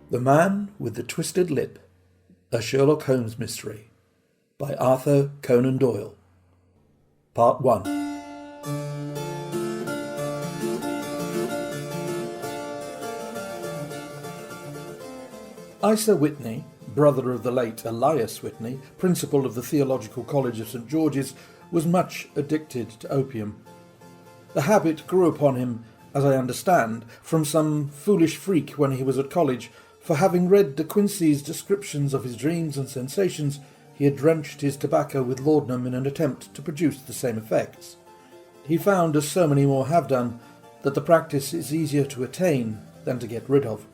The Man with the Twisted Lip, a Sherlock Holmes mystery, by Arthur Conan Doyle. Part 1. Isa Whitney, brother of the late Elias Whitney, principal of the Theological College of St. George's, was much addicted to opium. The habit grew upon him, as I understand, from some foolish freak when he was at college, for having read De Quincey's descriptions of his dreams and sensations, he had drenched his tobacco with laudanum in an attempt to produce the same effects. He found, as so many more have done, that the practice is easier to attain than to get rid of.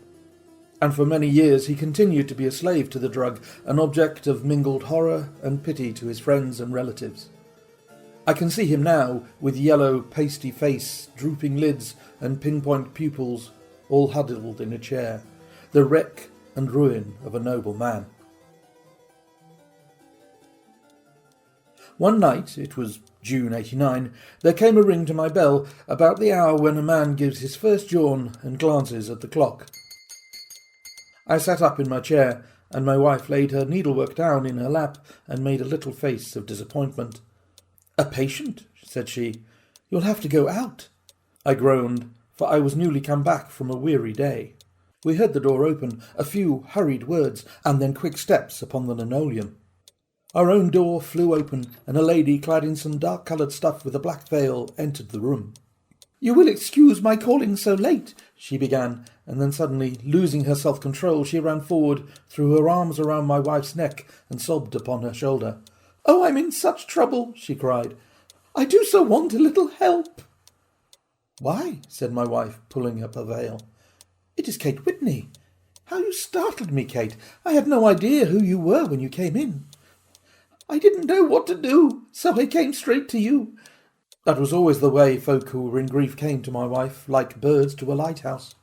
And for many years he continued to be a slave to the drug, an object of mingled horror and pity to his friends and relatives. I can see him now, with yellow, pasty face, drooping lids, and pinpoint pupils, all huddled in a chair, the wreck and ruin of a noble man. One night, it was June 89, there came a ring to my bell about the hour when a man gives his first yawn and glances at the clock. I sat up in my chair, and my wife laid her needlework down in her lap and made a little face of disappointment. "A patient," said she. "You'll have to go out." I groaned, for I was newly come back from a weary day. We heard the door open, a few hurried words, and then quick steps upon the linoleum. Our own door flew open, and a lady clad in some dark-coloured stuff with a black veil entered the room. "You will excuse my calling so late," she began, and then suddenly, losing her self-control, she ran forward, threw her arms around my wife's neck, and sobbed upon her shoulder. "Oh, I'm in such trouble," she cried. "I do so want a little help." "Why?" said my wife, pulling up her veil. "It is Kate Whitney. How you startled me, Kate. I had no idea who you were when you came in." "I didn't know what to do, so I came straight to you." That was always the way folk who were in grief came to my wife, like birds to a lighthouse.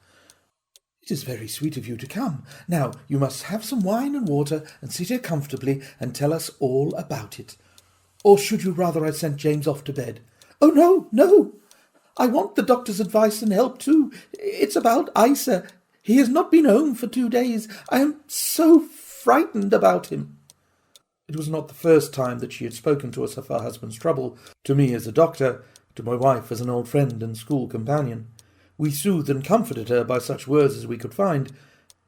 "It is very sweet of you to come. Now, you must have some wine and water, and sit here comfortably, and tell us all about it. Or should you rather I sent James off to bed?" "Oh, no, no. I want the doctor's advice and help too. It's about Isa. He has not been home for 2 days. I am so frightened about him." It was not the first time that she had spoken to us of her husband's trouble, to me as a doctor, to my wife as an old friend and school companion. We soothed and comforted her by such words as we could find.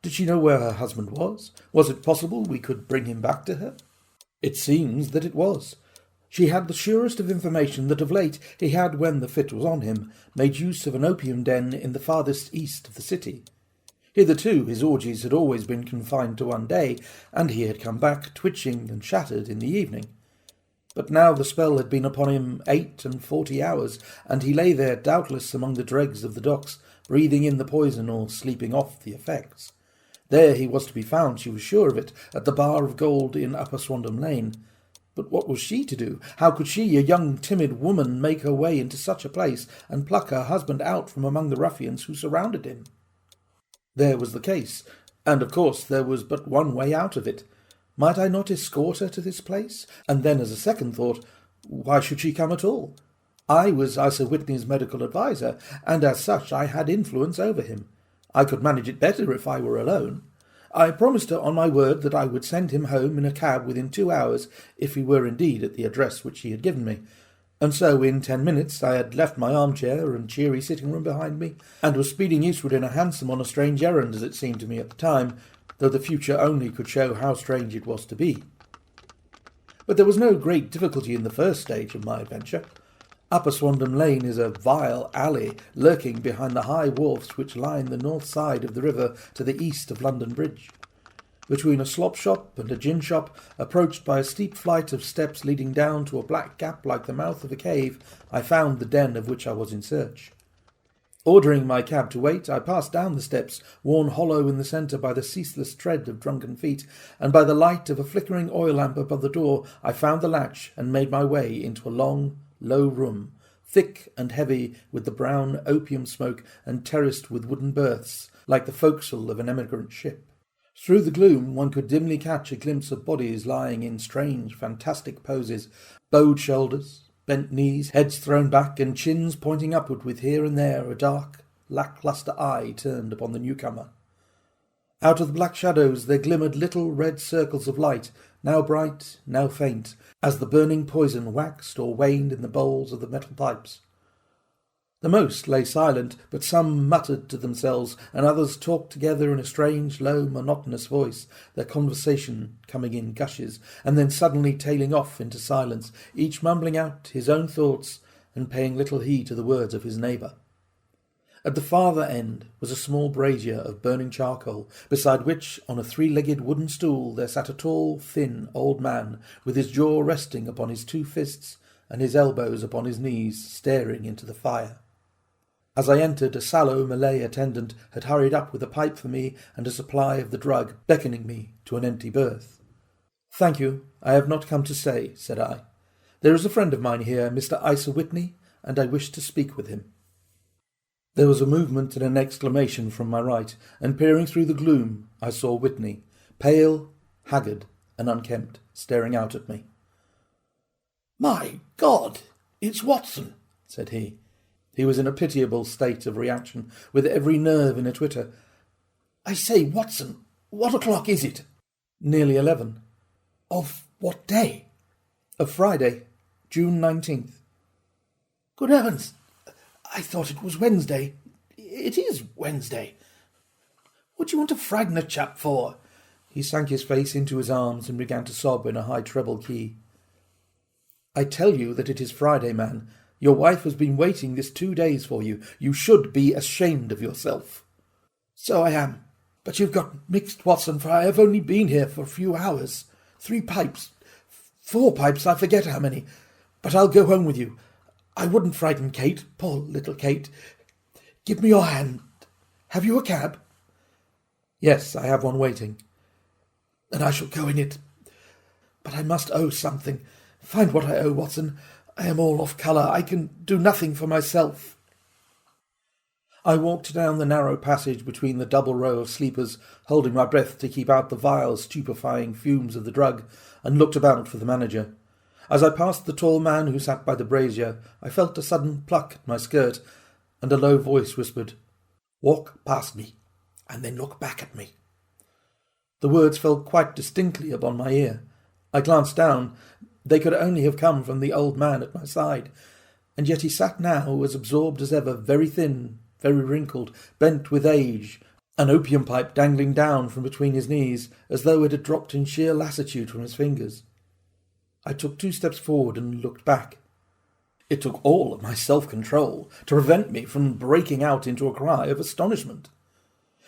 Did she know where her husband was? Was it possible we could bring him back to her? It seems that it was. She had the surest of information that of late he had, when the fit was on him, made use of an opium den in the farthest east of the city. Hitherto his orgies had always been confined to one day, and he had come back twitching and shattered in the evening. But now the spell had been upon him 48 hours, and he lay there doubtless among the dregs of the docks, breathing in the poison or sleeping off the effects. There he was to be found, she was sure of it, at the Bar of Gold in Upper Swandam Lane. But what was she to do? How could she, a young timid woman, make her way into such a place and pluck her husband out from among the ruffians who surrounded him? There was the case, and of course there was but one way out of it. Might I not escort her to this place? And then, as a second thought, why should she come at all? I was Isa Whitney's medical adviser, and as such I had influence over him. I could manage it better if I were alone. I promised her on my word that I would send him home in a cab within 2 hours, if he were indeed at the address which he had given me. And so in 10 minutes I had left my armchair and cheery sitting-room behind me, and was speeding eastward in a hansom on a strange errand, as it seemed to me at the time, though the future only could show how strange it was to be. But there was no great difficulty in the first stage of my adventure. Upper Swandam Lane is a vile alley, lurking behind the high wharfs which line the north side of the river to the east of London Bridge. Between a slop shop and a gin shop, approached by a steep flight of steps leading down to a black gap like the mouth of a cave, I found the den of which I was in search. Ordering my cab to wait, I passed down the steps, worn hollow in the centre by the ceaseless tread of drunken feet, and by the light of a flickering oil lamp above the door, I found the latch and made my way into a long, low room, thick and heavy with the brown opium smoke and terraced with wooden berths, like the forecastle of an emigrant ship. Through the gloom one could dimly catch a glimpse of bodies lying in strange, fantastic poses, bowed shoulders, bent knees, heads thrown back, and chins pointing upward, with here and there a dark, lack-lustre eye turned upon the newcomer. Out of the black shadows there glimmered little red circles of light, now bright, now faint, as the burning poison waxed or waned in the bowls of the metal pipes. The most lay silent, but some muttered to themselves, and others talked together in a strange, low, monotonous voice, their conversation coming in gushes, and then suddenly tailing off into silence, each mumbling out his own thoughts and paying little heed to the words of his neighbour. At the farther end was a small brazier of burning charcoal, beside which, on a three-legged wooden stool, there sat a tall, thin old man, with his jaw resting upon his two fists and his elbows upon his knees, staring into the fire. As I entered, a sallow Malay attendant had hurried up with a pipe for me and a supply of the drug, beckoning me to an empty berth. "Thank you, I have not come to stay," said I. "There is a friend of mine here, Mr. Isa Whitney, and I wish to speak with him." There was a movement and an exclamation from my right, and peering through the gloom, I saw Whitney, pale, haggard, and unkempt, staring out at me. "My God, it's Watson," said he. He was in a pitiable state of reaction, with every nerve in a twitter. "I say, Watson, what o'clock is it?" "Nearly 11. "Of what day?" "Of Friday, June 19th. "Good heavens! I thought it was Wednesday. It is Wednesday. What do you want to frighten a chap for?" He sank his face into his arms and began to sob in a high treble key. "I tell you that it is Friday, man. Your wife has been waiting this 2 days for you. You should be ashamed of yourself." "So I am. But you've got mixed, Watson, for I have only been here for a few hours. 3 pipes. 4 pipes, I forget how many. But I'll go home with you. I wouldn't frighten Kate, poor little Kate. Give me your hand. Have you a cab?" "Yes, I have one waiting." "Then I shall go in it. But I must owe something. Find what I owe, Watson. I am all off colour. I can do nothing for myself." I walked down the narrow passage between the double row of sleepers, holding my breath to keep out the vile, stupefying fumes of the drug, and looked about for the manager. As I passed the tall man who sat by the brazier, I felt a sudden pluck at my skirt, and a low voice whispered, "Walk past me, and then look back at me." The words fell quite distinctly upon my ear. I glanced down. They could only have come from the old man at my side, and yet he sat now as absorbed as ever, very thin, very wrinkled, bent with age, an opium pipe dangling down from between his knees, as though it had dropped in sheer lassitude from his fingers. I took 2 steps forward and looked back. It took all of my self-control to prevent me from breaking out into a cry of astonishment.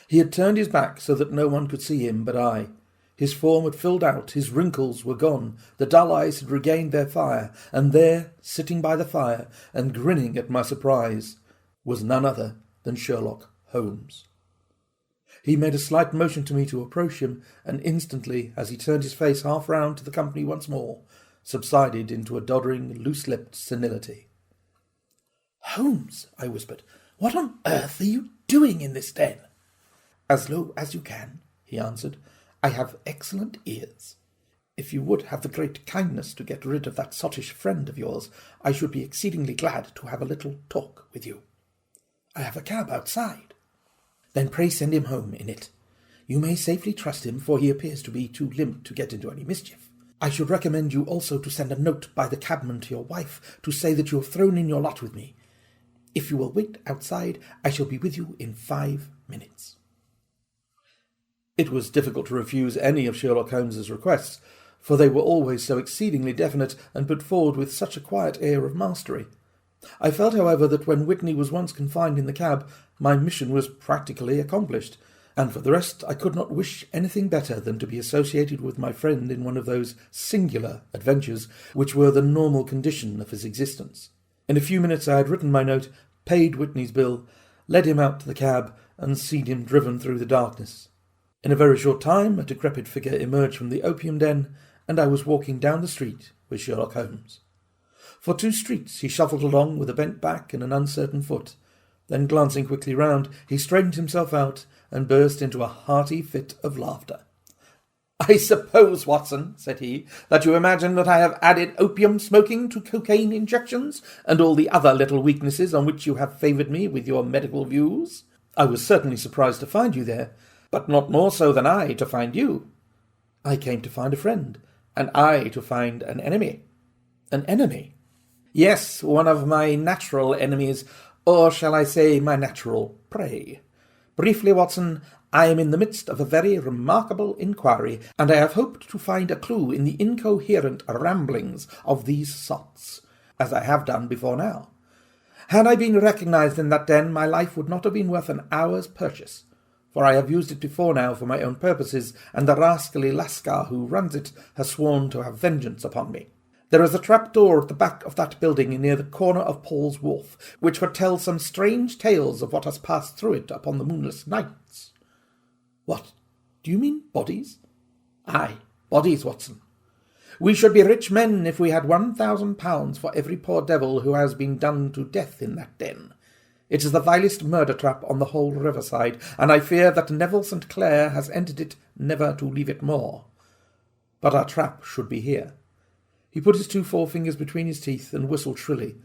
He had turned his back so that no one could see him but I. His form had filled out, his wrinkles were gone, the dull eyes had regained their fire, and there, sitting by the fire, and grinning at my surprise, was none other than Sherlock Holmes. He made a slight motion to me to approach him, and instantly, as he turned his face half round to the company once more, subsided into a doddering, loose-lipped senility. "Holmes," I whispered, "what on earth are you doing in this den?" "As low as you can," he answered. "I have excellent ears. If you would have the great kindness to get rid of that sottish friend of yours, I should be exceedingly glad to have a little talk with you. I have a cab outside." "Then pray send him home in it. You may safely trust him, for he appears to be too limp to get into any mischief. I should recommend you also to send a note by the cabman to your wife to say that you have thrown in your lot with me. If you will wait outside, I shall be with you in 5 minutes." It was difficult to refuse any of Sherlock Holmes's requests, for they were always so exceedingly definite and put forward with such a quiet air of mastery. I felt, however, that when Whitney was once confined in the cab, my mission was practically accomplished, and for the rest I could not wish anything better than to be associated with my friend in one of those singular adventures which were the normal condition of his existence. In a few minutes I had written my note, paid Whitney's bill, led him out to the cab, and seen him driven through the darkness. In a very short time a decrepit figure emerged from the opium den, and I was walking down the street with Sherlock Holmes. For 2 streets he shuffled along with a bent back and an uncertain foot. Then, glancing quickly round, he straightened himself out and burst into a hearty fit of laughter. "I suppose, Watson," said he, "that you imagine that I have added opium smoking to cocaine injections, and all the other little weaknesses on which you have favoured me with your medical views. I was certainly surprised to find you there, But not more so than I to find you. I came to find a friend, and I to find an enemy. An enemy? Yes, one of my natural enemies, or shall I say my natural prey. Briefly, Watson, I am in the midst of a very remarkable inquiry, and I have hoped to find a clue in the incoherent ramblings of these sots, as I have done before now. Had I been recognized in that den, my life would not have been worth an hour's purchase, for I have used it before now for my own purposes, and the rascally lascar who runs it has sworn to have vengeance upon me. There is a trap-door at the back of that building near the corner of Paul's Wharf, which would tell some strange tales of what has passed through it upon the moonless nights. What? Do you mean bodies? Aye, bodies, Watson. We should be rich men if we had £1,000 for every poor devil who has been done to death in that den. It is the vilest murder trap on the whole riverside, and I fear that Neville St. Clair has entered it never to leave it more. But our trap should be here. He put his 2 forefingers between his teeth and whistled shrilly,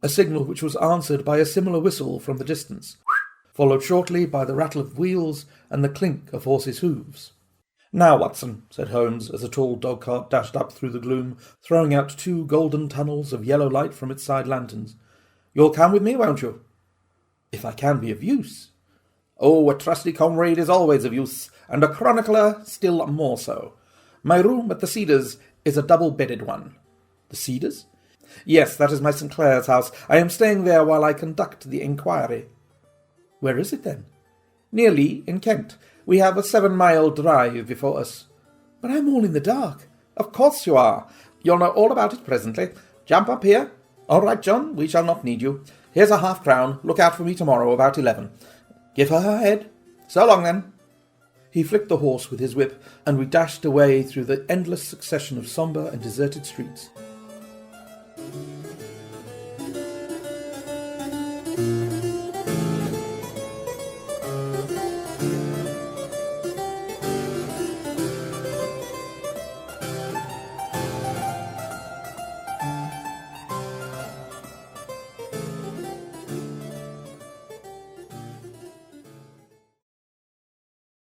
a signal which was answered by a similar whistle from the distance, followed shortly by the rattle of wheels and the clink of horses' hoofs. "Now, Watson," said Holmes, as a tall dog-cart dashed up through the gloom, throwing out 2 golden tunnels of yellow light from its side lanterns. "You'll come with me, won't you?" "If I can be of use." "Oh, a trusty comrade is always of use, and a chronicler still more so. My room at the Cedars is a double-bedded one." "The Cedars?" "Yes, that is my St. Clair's house. I am staying there while I conduct the inquiry." "Where is it, then?" "Near Lee, in Kent. We have a 7-mile drive before us." "But I'm all in the dark." "Of course you are. You'll know all about it presently. Jump up here." "All right, John, we shall not need you. Here's a half-crown. Look out for me tomorrow about 11. Give her head. So long, then." He flicked the horse with his whip, and we dashed away through the endless succession of sombre and deserted streets.